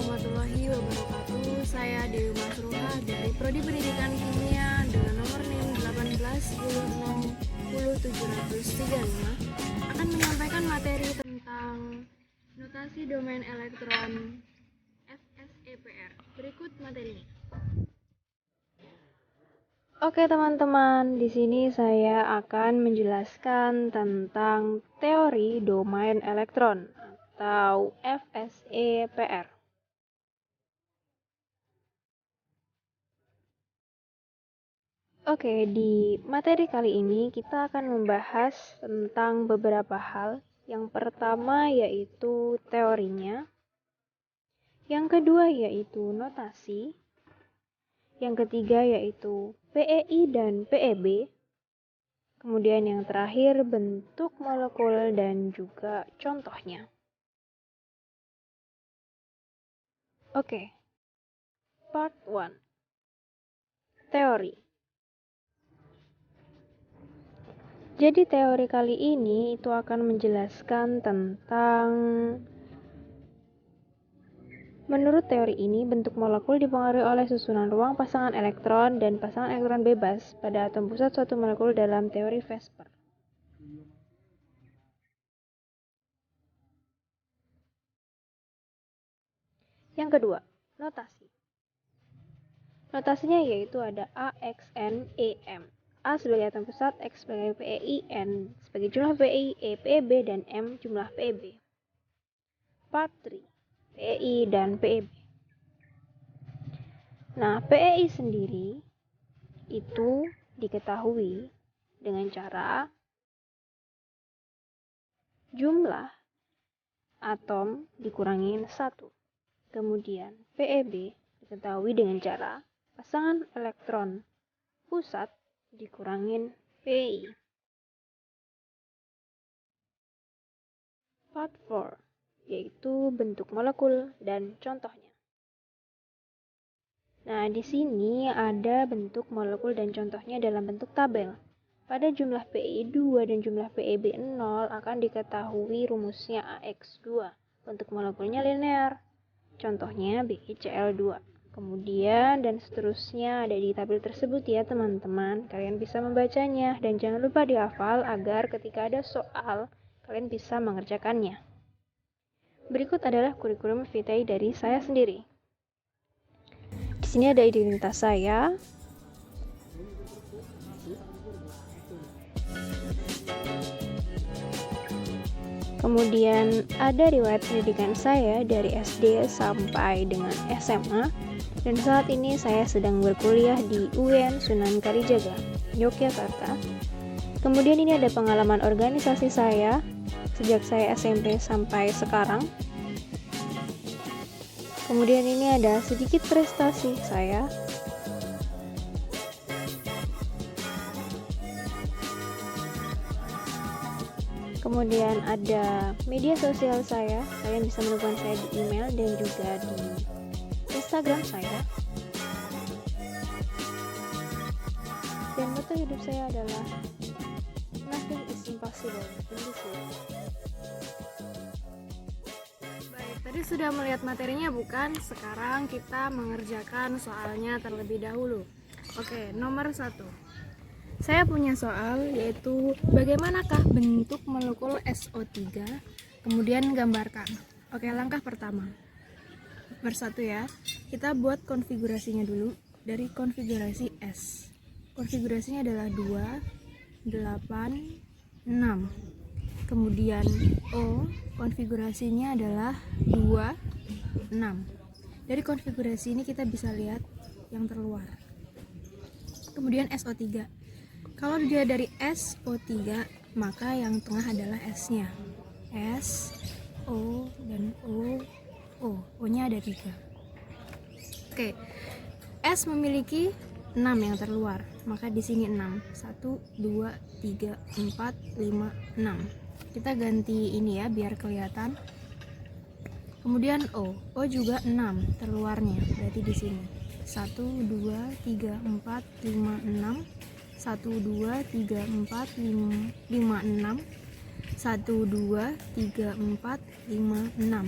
warahmatullahi wabarakatuh. Saya Dewi Masruha dari Prodi Pendidikan Kimia dengan nomor NIM 18 1060 735 akan menyampaikan materi tentang notasi domain elektron FSEPR. Berikut materinya. Oke teman-teman, di sini saya akan menjelaskan tentang teori domain elektron atau FSEPR. Oke, di materi kali ini kita akan membahas tentang beberapa hal. Yang pertama yaitu teorinya, yang kedua yaitu notasi, yang ketiga yaitu PEI dan PEB, kemudian yang terakhir bentuk molekul dan juga contohnya. Oke, part 1. Teori. Jadi teori kali ini itu akan menjelaskan tentang menurut teori ini, bentuk molekul dipengaruhi oleh susunan ruang pasangan elektron dan pasangan elektron bebas pada atom pusat suatu molekul dalam teori Vesper. Yang kedua, notasi. Notasinya yaitu ada A, X, N, E, M. A sebagai atom pusat, X sebagai PEI, N sebagai jumlah PEI, E PEB, dan M jumlah PEB. Part 3, PEI dan PEB. Nah, PEI sendiri itu diketahui dengan cara jumlah atom dikurangin 1. Kemudian PEB diketahui dengan cara pasangan elektron pusat dikurangin PEI. Part 4 yaitu bentuk molekul dan contohnya. Nah, di sini ada bentuk molekul dan contohnya dalam bentuk tabel. Pada jumlah PEI 2 dan jumlah PEB 0 akan diketahui rumusnya AX2. Bentuk molekulnya linear. Contohnya BeCl2. Kemudian dan seterusnya ada di tabel tersebut ya teman-teman. Kalian bisa membacanya dan jangan lupa dihafal agar ketika ada soal kalian bisa mengerjakannya. Berikut adalah kurikulum vitae dari saya sendiri. Di sini ada identitas saya. Kemudian ada riwayat pendidikan saya dari SD sampai dengan SMA. Dan saat ini saya sedang berkuliah di UIN Sunan Kalijaga, Yogyakarta. Kemudian ini ada pengalaman organisasi saya sejak saya SMP sampai sekarang. Kemudian ini ada sedikit prestasi saya. Kemudian ada media sosial saya. Kalian bisa menemukan saya di email dan juga di Instagram saya. Dan motto hidup saya adalah nothing is impossible in this world. Baik, tadi sudah melihat materinya bukan? Sekarang kita mengerjakan soalnya terlebih dahulu. Oke, nomor 1. Saya punya soal yaitu bagaimanakah bentuk molekul SO3, kemudian gambarkan. Oke, langkah pertama. Nomor 1 ya, kita buat konfigurasinya dulu dari konfigurasi S. Konfigurasinya adalah 2, 8, 6. Kemudian O, konfigurasinya adalah 2, 6. Dari konfigurasi ini kita bisa lihat yang terluar. Kemudian SO3. Kalau dia dari SO3, maka yang tengah adalah S-nya. S, O, dan O, O. O-nya ada 3. Oke. S memiliki 6 yang terluar, maka di sini 6. 1, 2, 3, 4, 5, 6. Kita ganti ini ya biar kelihatan. Kemudian O. O juga 6 terluarnya, berarti di sini. 1, 2, 3, 4, 5, 6. 1, 2, 3, 4, 5, 6. 1, 2, 3, 4, 5, 6.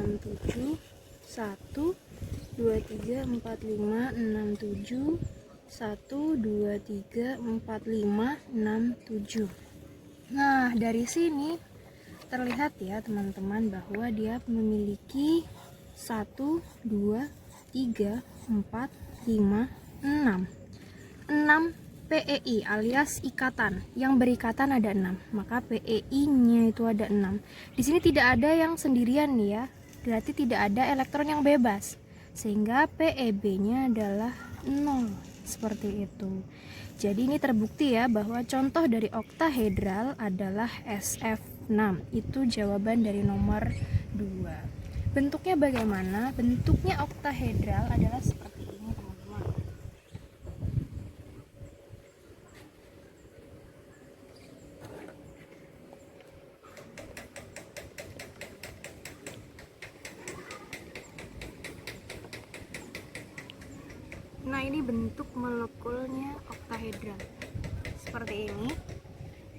6, 1, 2, 3, 4, 5, 6, 7, 1, 2, 3, 4, 5, 6, 7. Nah, dari sini terlihat ya teman-teman bahwa dia memiliki 1, 2, 3, 4, 5, 6 PEI alias ikatan. Yang berikatan ada 6, maka PEI-nya itu ada 6. Di sini tidak ada yang sendirian nih ya, berarti tidak ada elektron yang bebas, sehingga PEB-nya adalah 0, seperti itu. Jadi ini terbukti ya bahwa contoh dari oktahedral adalah SF6. Itu jawaban dari nomor 2. Bentuknya bagaimana? Bentuknya oktahedral adalah seperti ini teman-teman. Nah, ini bentuk molekulnya oktahedral. Seperti ini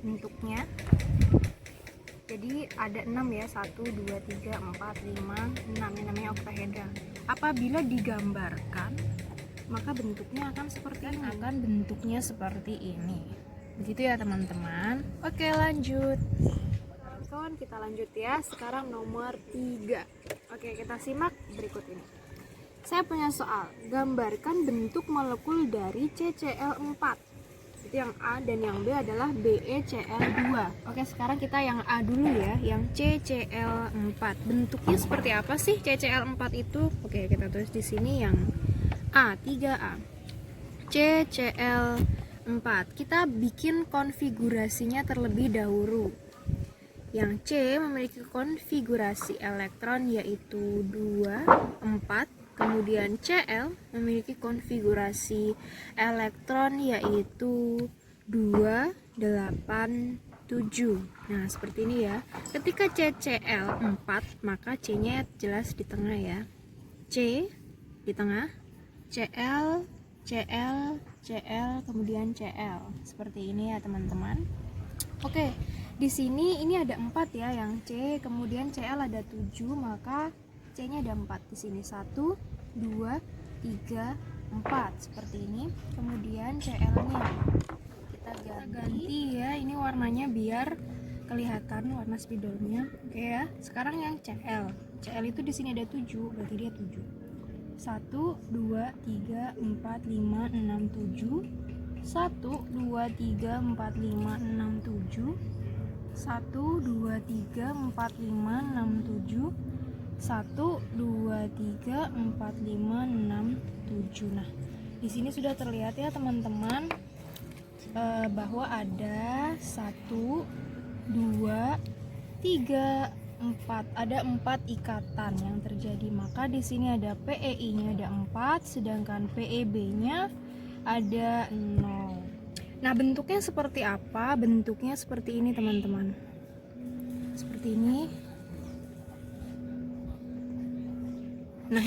bentuknya. Jadi ada 6 ya, 1, 2, 3, 4, 5, 6 yang namanya oktahedral. Apabila digambarkan, maka bentuknya akan seperti ini. Begitu ya teman-teman. Oke, lanjut. Kawan, kita lanjut ya. Sekarang nomor 3. Oke, kita simak berikut ini. Saya punya soal, gambarkan bentuk molekul dari CCl4. Itu yang A, dan yang B adalah BeCl2. Oke, sekarang kita yang A dulu ya, yang CCl4. Bentuknya seperti apa sih CCl4 itu? Oke, kita tulis di sini yang A, 3A. CCl4. Kita bikin konfigurasinya terlebih dahulu. Yang C memiliki konfigurasi elektron yaitu 2, 4. Kemudian Cl memiliki konfigurasi elektron yaitu 2, 8, 7. Nah, seperti ini ya. Ketika CCl4, maka C-nya jelas di tengah ya. C di tengah, Cl Cl, Cl, kemudian Cl. Seperti ini ya teman-teman. Oke, di sini ini ada 4 ya, yang C, kemudian Cl ada 7, maka C-nya ada 4 di sini. 1, 2, 3, 4 seperti ini. Kemudian Cl-nya kita ganti ya, ini warnanya biar kelihatan warna spidolnya. Oke ya. Sekarang yang Cl. Cl itu di sini ada 7, berarti dia 7. 1, 2, 3, 4, 5, 6, 7. 1, 2, 3, 4, 5, 6, 7. 1, 2, 3, 4, 5, 6, 7. 1, 2, 3, 4, 5, 6, 7. 1, 2, 3, 4, 5, 6, 7. Nah, di sini sudah terlihat ya teman-teman, bahwa ada 1, 2, 3, 4, ada 4 ikatan yang terjadi. Maka di sini ada PEI-nya ada 4, sedangkan PEB-nya ada 0. Nah, bentuknya seperti apa? Bentuknya seperti ini teman-teman. Seperti ini. Nah,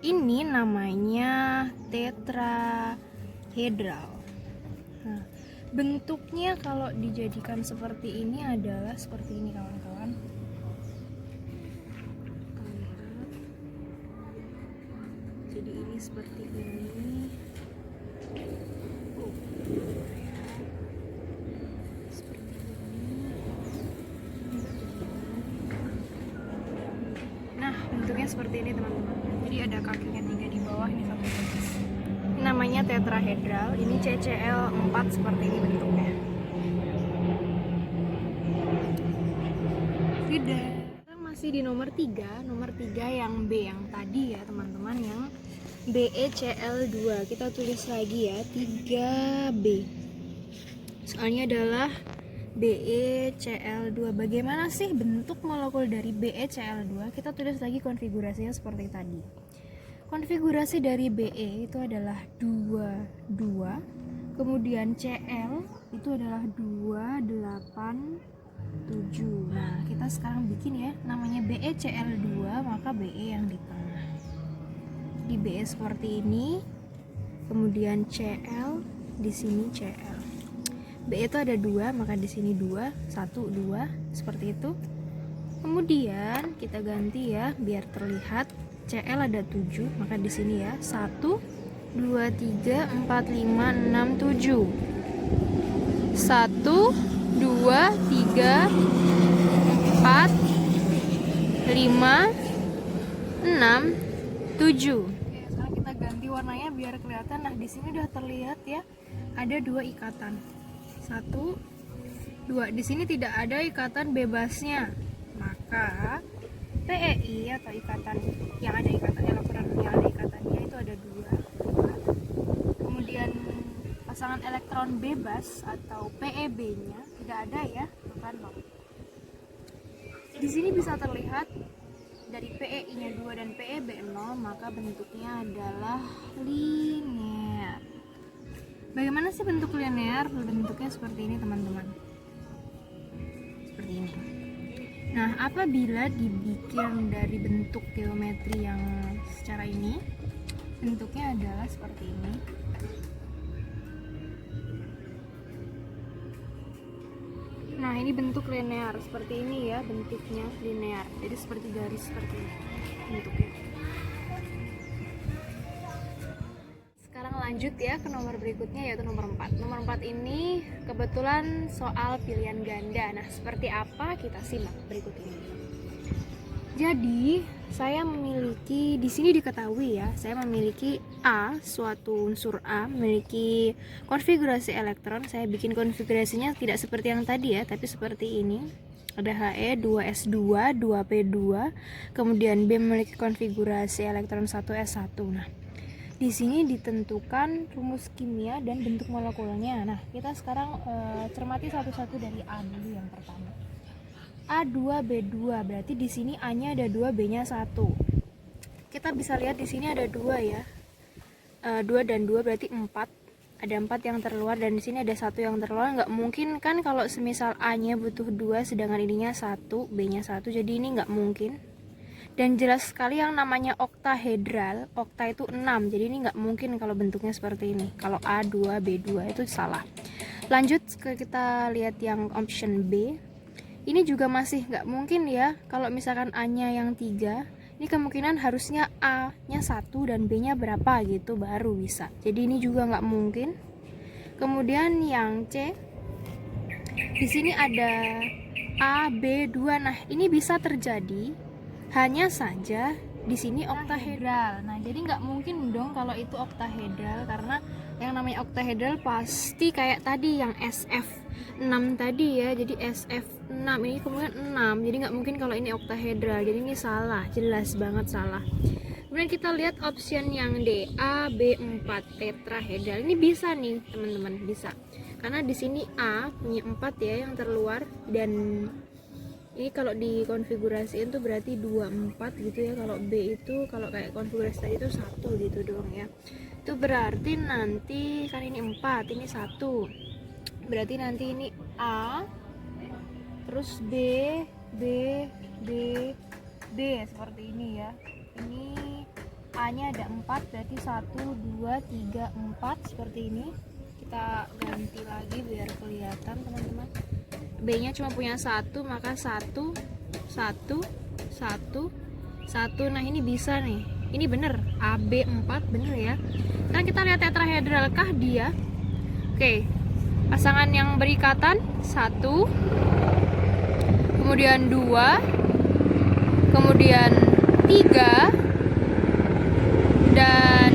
ini namanya tetrahedral. Nah, bentuknya kalau dijadikan seperti ini adalah seperti ini kawan-kawan. Jadi ini seperti ini. Seperti ini. Nah, bentuknya seperti ini teman-teman. Jadi ada kakinya 3 di bawah, ini 1 di atas. Ini namanya tetrahedral. Ini CCl 4 seperti ini bentuknya. Tidak. Kita masih di nomor 3. Nomor 3 yang B yang tadi ya teman-teman, yang BeCl2. Kita tulis lagi ya, 3B. Soalnya adalah BeCl2. Bagaimana sih bentuk molekul dari BeCl2? Kita tulis lagi konfigurasinya seperti tadi. Konfigurasi dari Be itu adalah 2, 2. Kemudian Cl itu adalah 2, 8, 7. Nah, kita sekarang bikin ya, namanya BeCl2, maka Be yang di tengah. Di Be seperti ini. Kemudian Cl, di sini Cl. Be itu ada 2, maka di sini 2, 1, 2, seperti itu. Kemudian kita ganti ya biar terlihat. Cl ada 7, maka di sini ya 1, 2, 3, 4, 5, 6, 7. 1, 2, 3, 4, 5, 6, 7. Oke, sekarang kita ganti warnanya biar kelihatan. Nah, di sini udah terlihat ya, ada 2 ikatan. 1, 2. Di sini tidak ada ikatan bebasnya. Maka PEI atau ikatan yang ada ikatan elektron yang ada ikatannya itu ada 2. Kemudian pasangan elektron bebas atau PEB-nya tidak ada ya, bukan loh. Di sini bisa terlihat dari PEI-nya 2 dan PEB 0, maka bentuknya adalah linear. Bagaimana sih bentuk linear? Bentuknya seperti ini teman-teman. Seperti ini. Nah, apabila dibikin dari bentuk geometri yang secara ini, bentuknya adalah seperti ini. Nah, ini bentuk linear, seperti ini ya bentuknya linear. Jadi seperti garis seperti ini bentuknya. Sekarang lanjut ya ke nomor berikutnya, yaitu nomor 4. Nomor 4 ini kebetulan soal pilihan ganda. Nah, seperti apa kita simak berikut ini. Jadi, saya memiliki, di sini diketahui ya, saya memiliki A, suatu unsur A memiliki konfigurasi elektron. Saya bikin konfigurasinya tidak seperti yang tadi ya, tapi seperti ini. Ada He, 2s2, 2p2. Kemudian B memiliki konfigurasi elektron 1s1. Nah, di sini ditentukan rumus kimia dan bentuk molekulnya. Nah, kita sekarang cermati satu-satu dari A dulu yang pertama. A2B2, berarti di sini A-nya ada 2, B-nya 1. Kita bisa lihat di sini ada 2 ya. 2 dan 2 berarti 4. Ada 4 yang terluar dan di sini ada 1 yang terluar. Nggak mungkin kan kalau semisal A-nya butuh 2 sedangkan ininya 1, B-nya 1. Jadi ini nggak mungkin. Dan jelas sekali yang namanya oktahedral, okta itu 6, jadi ini nggak mungkin kalau bentuknya seperti ini. Kalau A2, B2 itu salah. Lanjut kita lihat yang option B. Ini juga masih nggak mungkin ya, kalau misalkan A-nya yang 3, ini kemungkinan harusnya A-nya 1 dan B-nya berapa gitu baru bisa. Jadi ini juga nggak mungkin. Kemudian yang C, di sini ada A, B, 2. Nah, ini bisa terjadi, hanya saja di sini oktahedral. Nah, jadi nggak mungkin dong kalau itu oktahedral, karena yang namanya oktahedral pasti kayak tadi yang SF6 tadi ya. Jadi SF6 ini kemudian 6. Jadi nggak mungkin kalau ini oktahedral. Jadi ini salah, jelas banget salah. Kemudian kita lihat option yang D, A, B4 tetrahedral. Ini bisa nih, teman-teman, bisa. Karena di sini A punya 4 ya yang terluar, dan ini kalau dikonfigurasiin tuh berarti 24 gitu ya. Kalau B itu kalau kayak konfigurasi tadi itu 1 gitu doang ya. Itu berarti nanti kan ini 4, ini 1. Berarti nanti ini A, terus B, B, B, B seperti ini ya. Ini A-nya ada 4, berarti 1, 2, 3, 4 seperti ini. Kita ganti lagi biar kelihatan, teman-teman. B-nya cuma punya 1, maka 1, 1, 1, 1. Nah, ini bisa nih. Ini bener, AB4 bener ya. Sekarang kita lihat tetrahedral kah dia? Oke. Pasangan yang berikatan 1, kemudian 2, kemudian 3, dan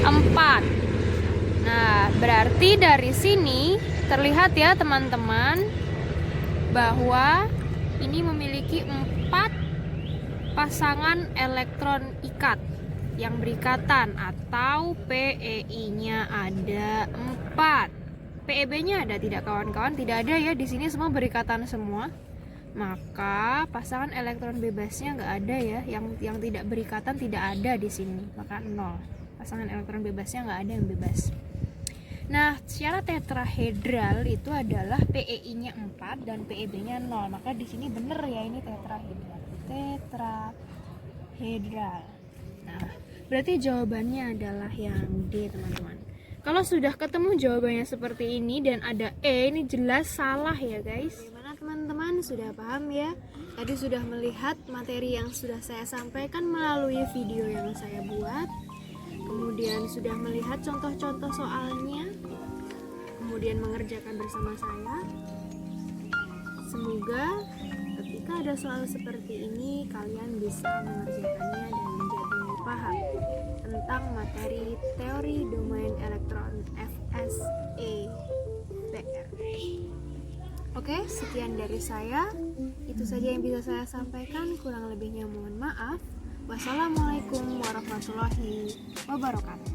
4. Nah, berarti dari sini terlihat ya teman-teman bahwa ini memiliki 4 pasangan elektron ikat yang berikatan, atau PEI-nya ada 4. PEB-nya ada tidak kawan-kawan? Tidak ada ya, di sini semua berikatan semua. Maka pasangan elektron bebasnya nggak ada ya, yang tidak berikatan tidak ada di sini, maka 0. Pasangan elektron bebasnya nggak ada yang bebas. Nah, secara tetrahedral itu adalah PEI-nya 4 dan PEB-nya 0. Maka di sini bener ya, ini tetrahedral. Tetrahedral. Nah, berarti jawabannya adalah yang D, teman-teman. Kalau sudah ketemu jawabannya seperti ini dan ada E, ini jelas salah ya, guys. Bagaimana teman-teman? Sudah paham ya? Tadi sudah melihat materi yang sudah saya sampaikan melalui video yang saya buat. Kemudian sudah melihat contoh-contoh soalnya, kemudian mengerjakan bersama saya. Semoga ketika ada soal seperti ini kalian bisa mengerjakannya dan menjadi paham tentang materi teori domain elektron FSE-PR. Oke, sekian dari saya. Itu saja yang bisa saya sampaikan, kurang lebihnya mohon maaf. Wassalamualaikum warahmatullahi wabarakatuh.